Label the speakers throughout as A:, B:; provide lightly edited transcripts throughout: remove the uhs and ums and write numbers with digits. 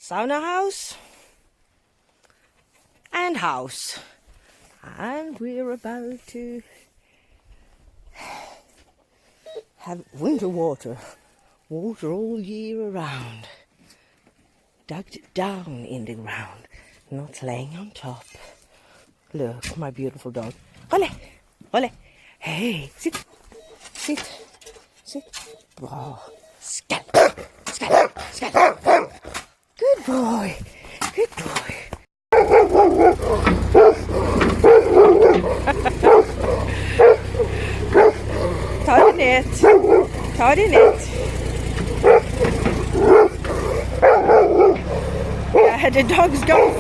A: sauna house and house. And we're about to have winter water. Water all year around. Dug down in the ground, not laying on top. Look, my beautiful dog. Ole! Ole! Hey, sit! Sit! Sit! Oh, scat! Scat! Scat! Good boy! Good boy! Ta det net! Ta det net! The dog's gone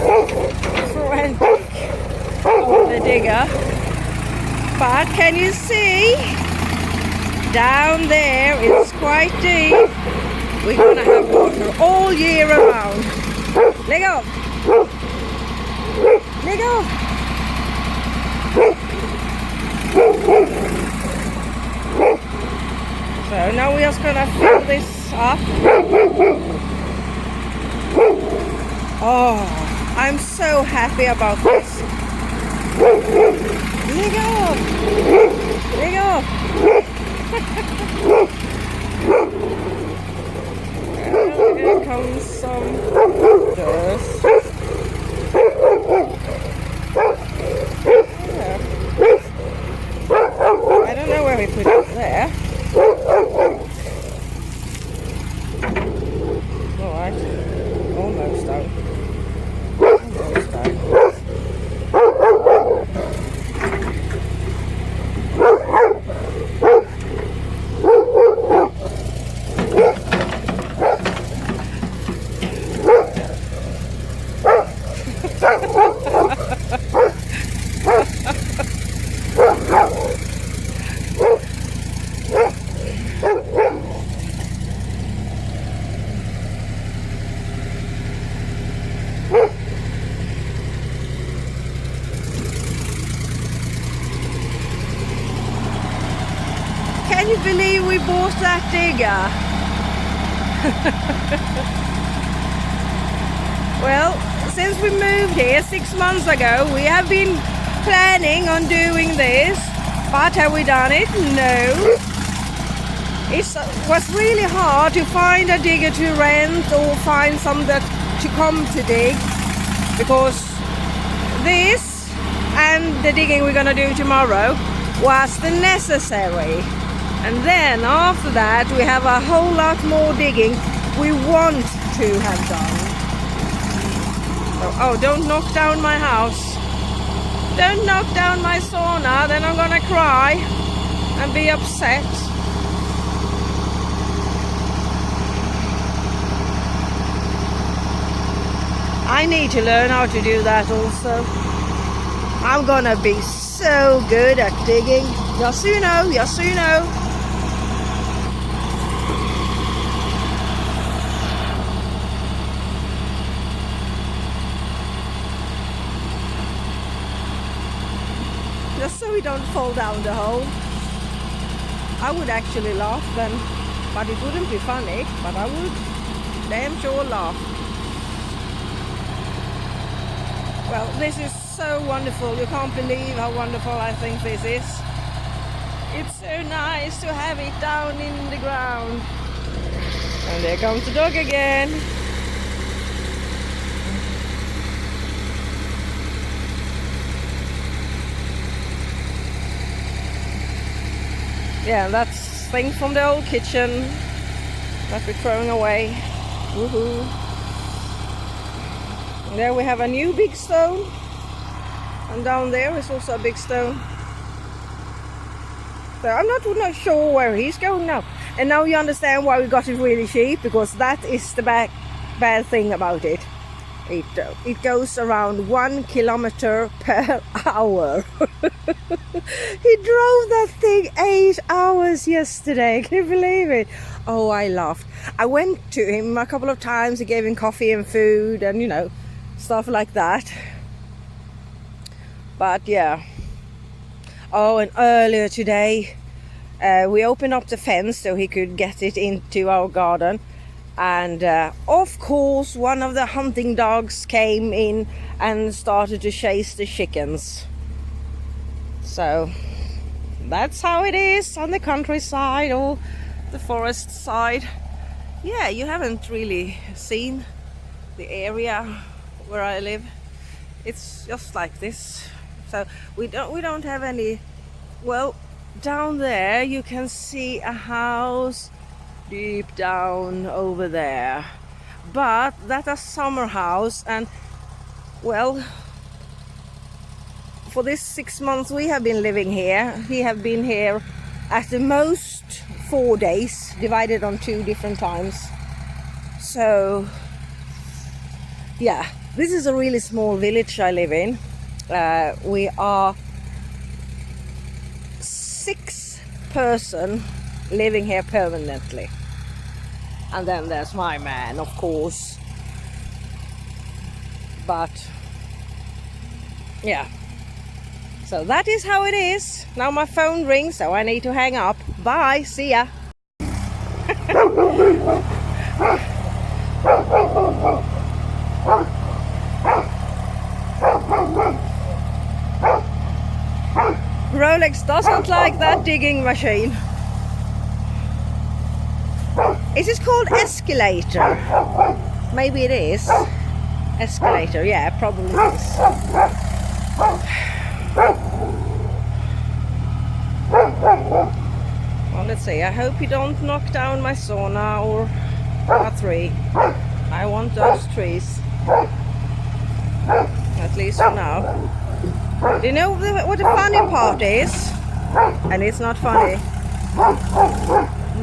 A: frantic on the digger. But can you see? Down there it's quite deep. We're gonna have water all year around. Let go! Let go! So now we're just gonna fill this up. Oh, I'm so happy about this. Let go! Let go! Well, here comes some dust. Yeah. I don't know where we put it there. Alright, almost done. Almost done. Can you believe we bought that digger? Well, since we moved here 6 months ago, we have been planning on doing this, but have we done it? No. It was really hard to find a digger to rent or find some that to come to dig, because this and the digging we're gonna do tomorrow was the necessary. And then after that we have a whole lot more digging we want to have done. So, oh, don't knock down my house. Don't knock down my sauna, then I'm gonna cry and be upset. I need to learn how to do that also. I'm gonna be so good at digging. Yasuno, Yasuno. Just so we don't fall down the hole. I would actually laugh then, but it wouldn't be funny, but I would damn sure laugh. Well, this is so wonderful. You can't believe how wonderful I think this is. It's so nice to have it down in the ground. And there comes the dog again. Yeah, that's things from the old kitchen that we're throwing away. Woohoo! And there we have a new big stone, and down there is also a big stone. So I'm not sure where he's going now. And now you understand why we got it really cheap, because that is the bad thing about it. It goes around 1 kilometer per hour. He drove that thing 8 hours yesterday. Can you believe it? Oh, I laughed. I went to him a couple of times. He gave him coffee and food and, you know, stuff like that. But yeah. Oh, and earlier today we opened up the fence so he could get it into our garden. And of course one of the hunting dogs came in and started to chase the chickens. So that's how it is on the countryside or the forest side. Yeah, you haven't really seen the area where I live. It's just like this. So we don't have any. Well, down there you can see a house deep down over there, but that's a summer house. And well, for this 6 months we have been living here, we have been here at the most 4 days, divided on 2 different times. So yeah, this is a really small village I live in. We are 6 person living here permanently, and then there's my man, of course. But yeah, so that is how it is. Now my phone rings, so I need to hang up. Bye, see ya. Rolex doesn't like that digging machine. Is it called escalator? Maybe it is. Escalator, yeah, probably it is. Well, let's see. I hope you don't knock down my sauna or a tree. I want those trees. At least for now. Do you know what the funny part is? And it's not funny.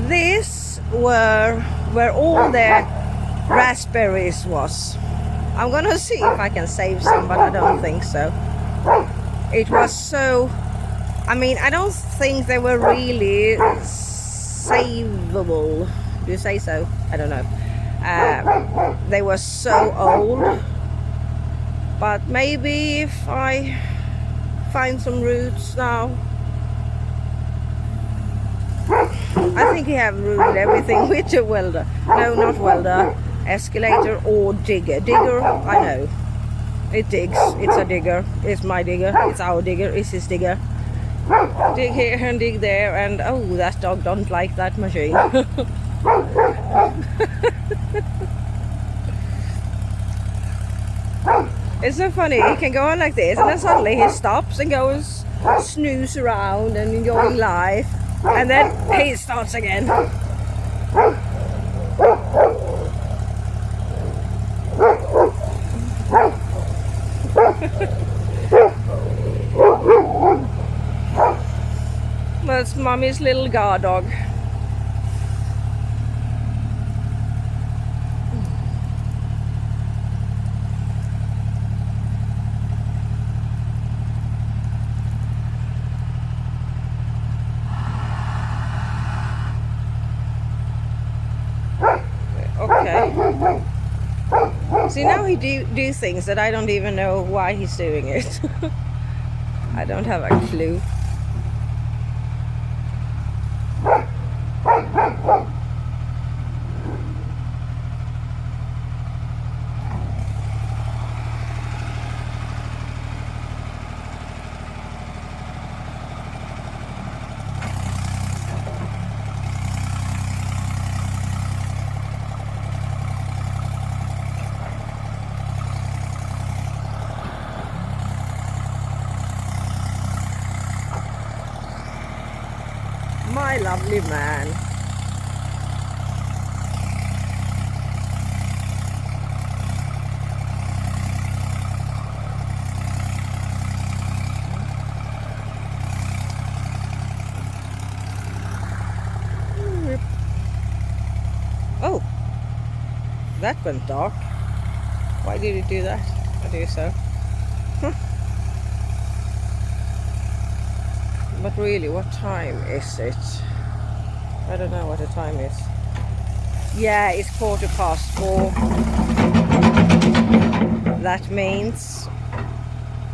A: This were where all the raspberries was. I'm gonna see if I can save some, but I don't think so. It was so... I mean, I don't think they were really savable. Do you say so? I don't know. They were so old. But maybe if I find some roots now. I think we have rooted everything with a welder. No, not welder. Escalator or digger. Digger, I know. It digs. It's a digger. It's my digger. It's our digger. It's his digger. Dig here and dig there, and oh, that dog don't like that machine. It's so funny. He can go on like this, and then suddenly he stops and goes snooze around and enjoying life, and then he starts again. That's Mommy's little guard dog. Okay. See, now he do things that I don't even know why he's doing it. I don't have a clue. My lovely man. Oh, that went dark. Why did it do that? I do so. But really, what time is it? I don't know what the time is. Yeah, it's 4:15. That means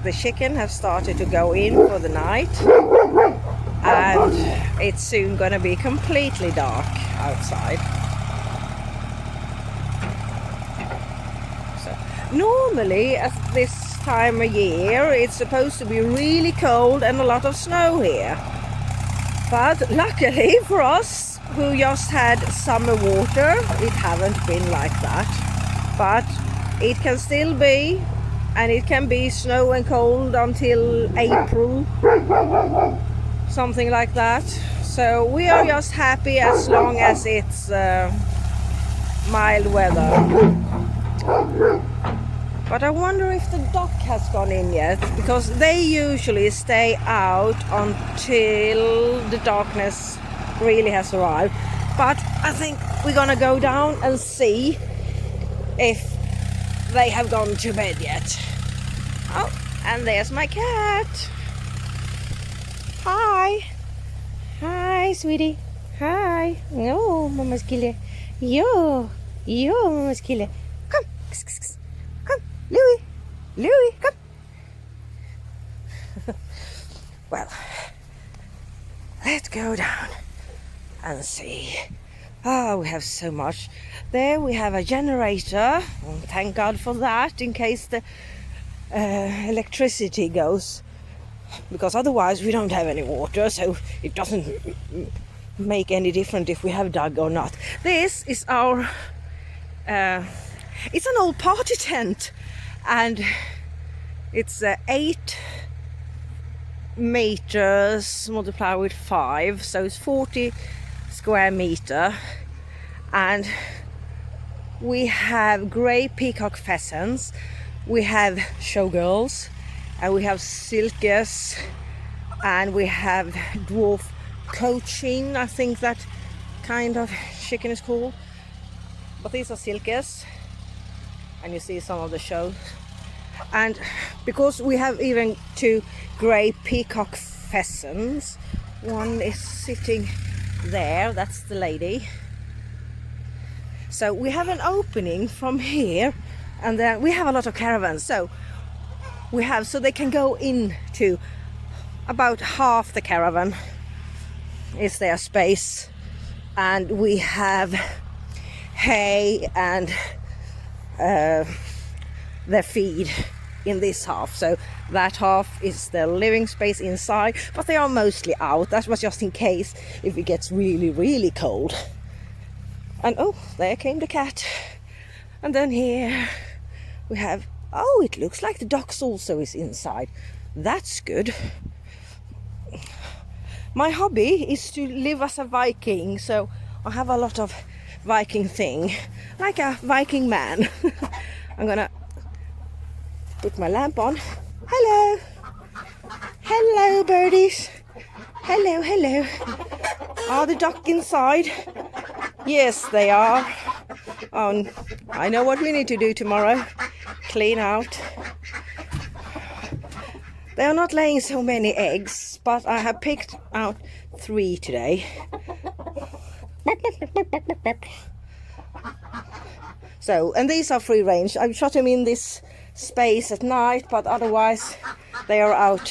A: the chicken have started to go in for the night, and it's soon gonna be completely dark outside. Normally at this time of year it's supposed to be really cold and a lot of snow here. But luckily for us who just had summer water, it haven't been like that. But it can still be, and it can be snow and cold until April, something like that. So we are just happy as long as it's mild weather. But I wonder if the duck has gone in yet, because they usually stay out until the darkness really has arrived. But I think we're gonna go down and see if they have gone to bed yet. Oh, and there's my cat. Hi. Hi, sweetie. Hi. Oh, mama's kille. Yo, mama's kille. Come. Come, Louie, come. Well, let's go down and see. Oh, we have so much. There we have a generator. Oh, thank God for that, in case the electricity goes. Because otherwise we don't have any water, so it doesn't make any difference if we have dug or not. This is our... it's an old party tent, and it's 8 meters multiplied with 5, so it's 40 square meter. And we have grey peacock pheasants, we have showgirls, and we have silkies, and we have dwarf cochin, I think that kind of chicken is called. But these are silkies, and you see some of the shows. And because we have even 2 grey peacock pheasants, one is sitting there, that's the lady. So we have an opening from here, and then we have a lot of caravans, so they can go into about half the caravan is their space. And we have hay and their feed in this half, so that half is their living space inside, but they are mostly out. That was just in case if it gets really cold. And oh, there came the cat. And then here we have, oh, it looks like the ducks also is inside. That's good. My hobby is to live as a Viking, so I have a lot of Viking thing, like a Viking man. I'm gonna put my lamp on. Hello birdies. Hello. Are the duck inside? Yes, they are. I know what we need to do tomorrow. Clean out. They are not laying so many eggs, but I have picked out 3 today. So, and these are free range. I shot them in this space at night, but otherwise they are out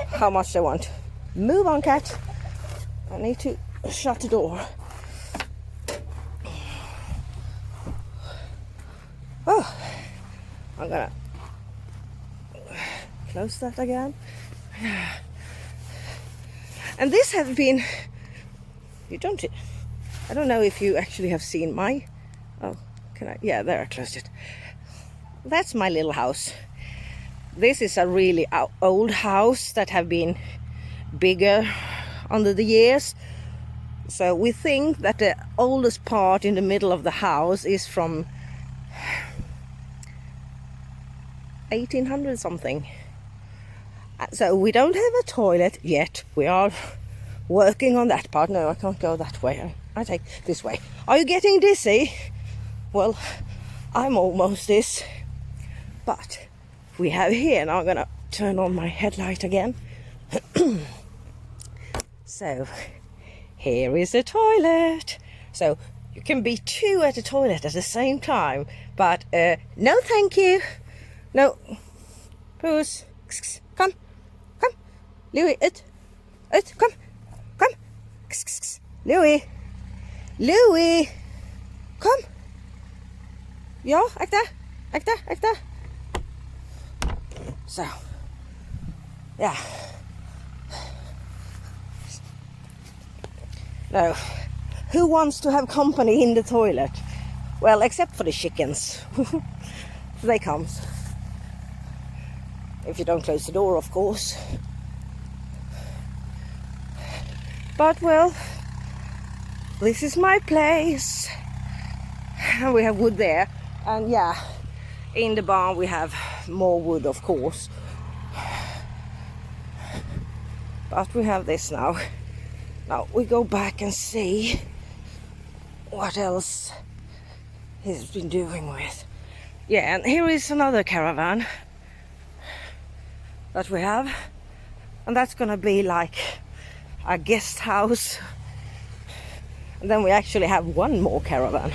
A: how much they want. Move on, cat. I need to shut the door. Oh, I'm gonna close that again. And this has been, I don't know if you actually have seen my, oh, can I, yeah, there I closed it. That's my little house. This is a really old house that have been bigger under the years. So we think that the oldest part in the middle of the house is from 1800 something. So we don't have a toilet yet. We are working on that part. No, I can't go that way. I take this way. Are you getting dizzy? Well, I'm almost this. But we have here, now I'm gonna turn on my headlight again. So here is the toilet. So you can be 2 at the toilet at the same time. But no thank you. No. Puss. Come. Louie, come. Louie, come. Ja, äkta. So, yeah. No, who wants to have company in the toilet? Well, except for the chickens. They comes. If you don't close the door, of course. But well, this is my place. And we have wood there. And yeah, in the barn we have more wood, of course. But we have this now. Now we go back and see what else he's been doing with. Yeah, and here is another caravan that we have. And that's gonna be like a guest house. And then we actually have one more caravan.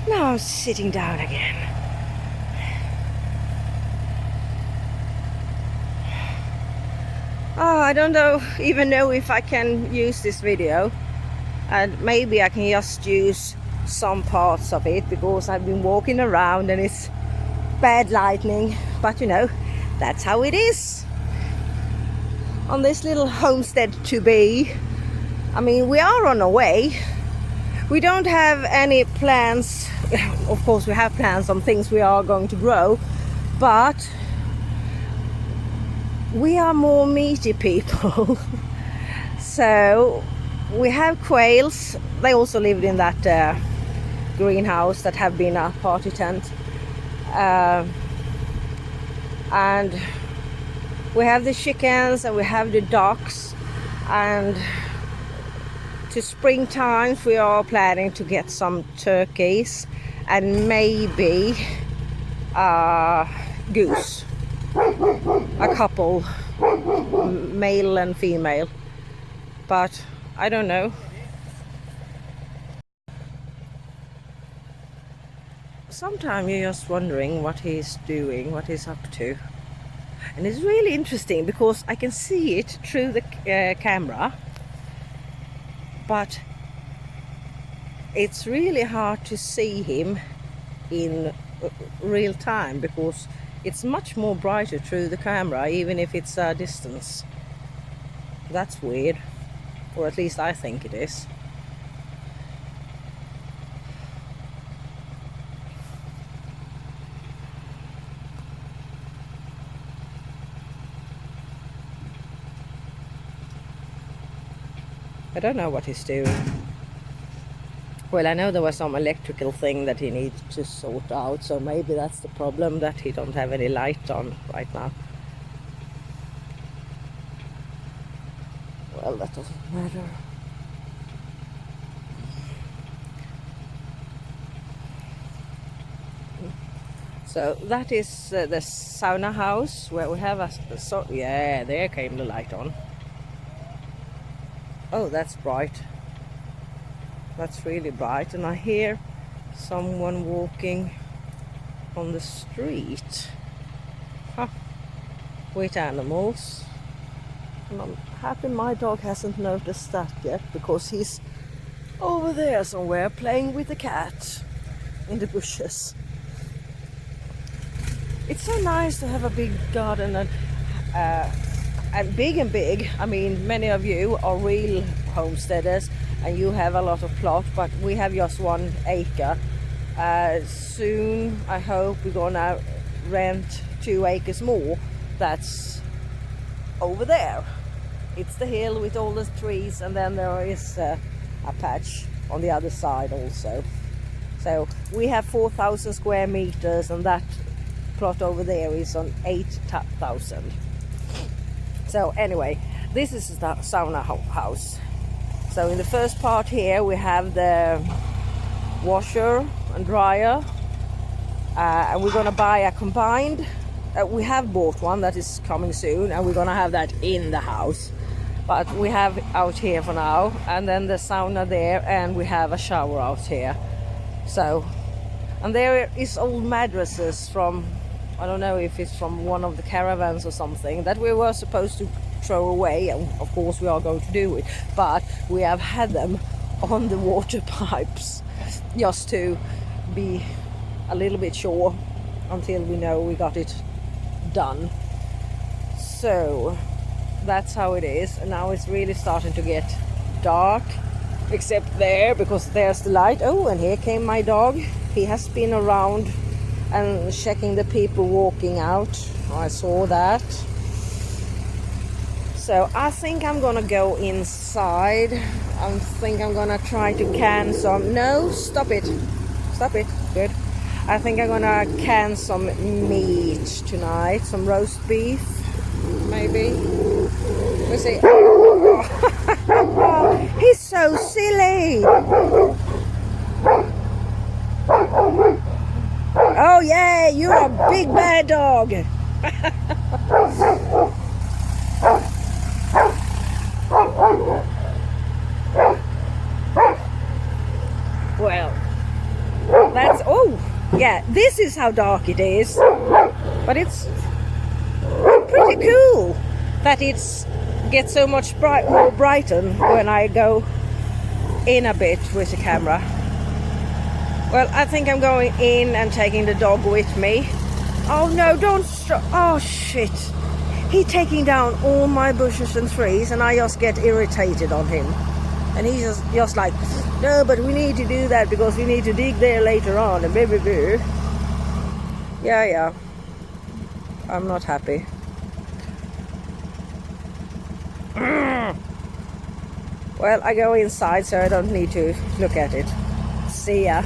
A: Now I'm sitting down again. Oh, I don't even know if I can use this video, and maybe I can just use some parts of it because I've been walking around and it's bad lighting, but you know, that's how it is on this little homestead to be. I mean, we are on our way. We don't have any plans. Of course we have plans on things we are going to grow, but we are more meaty people. So we have quails. They also lived in that greenhouse that have been a party tent, and we have the chickens and we have the ducks, and to springtime we are planning to get some turkeys and maybe goose, a couple, male and female, but I don't know. Sometimes you're just wondering what he's doing, what he's up to, and it's really interesting because I can see it through the camera, but it's really hard to see him in real time because it's much more brighter through the camera, even if it's a distance. That's weird, or at least I think it is. I don't know what he's doing. Well, I know there was some electrical thing that he needs to sort out, so maybe that's the problem, that he don't have any light on right now. Well, that doesn't matter. So that is the sauna house where we have yeah, there came the light on. Oh, that's bright. That's really bright, and I hear someone walking on the street. Huh. With animals. And I'm happy my dog hasn't noticed that yet, because he's over there somewhere playing with the cat in the bushes. It's so nice to have a big garden, and big. I mean, many of you are real homesteaders and you have a lot of plot, but we have just 1 acre. Soon I hope we're gonna rent 2 acres more. That's over there. It's the hill with all the trees, and then there is a patch on the other side also. So we have 4,000 square meters, and that plot over there is on 8,000. So anyway, this is the sauna house. So in the first part here we have the washer and dryer, and we're gonna buy a combined. We have bought one that is coming soon, and we're gonna have that in the house, but we have out here for now, and then the sauna there, and we have a shower out here. So, and there is old mattresses from I don't know if it's from one of the caravans or something that we were supposed to throw away, and of course we are going to do it, but we have had them on the water pipes just to be a little bit sure until we know we got it done. So that's how it is, and now it's really starting to get dark, except there, because there's the light. Oh, and here came my dog. He has been around and checking the people walking out. I saw that. So I think I'm gonna go inside. I think I'm gonna try to can some. No, stop it. Good. I think I'm gonna can some meat tonight, some roast beef maybe. Let's see. Oh, he's so silly. Oh yeah, you're a big bad dog. Well, that's, oh yeah, this is how dark it is, but it's pretty cool that it's gets so much more brighten when I go in a bit with the camera. Well, I think I'm going in and taking the dog with me. Oh no, don't stop. Oh shit. He's taking down all my bushes and trees, and I just get irritated on him. And he's just like, no, but we need to do that because we need to dig there later on, and blah, blah, blah. Yeah. I'm not happy. Well, I go inside so I don't need to look at it. See ya.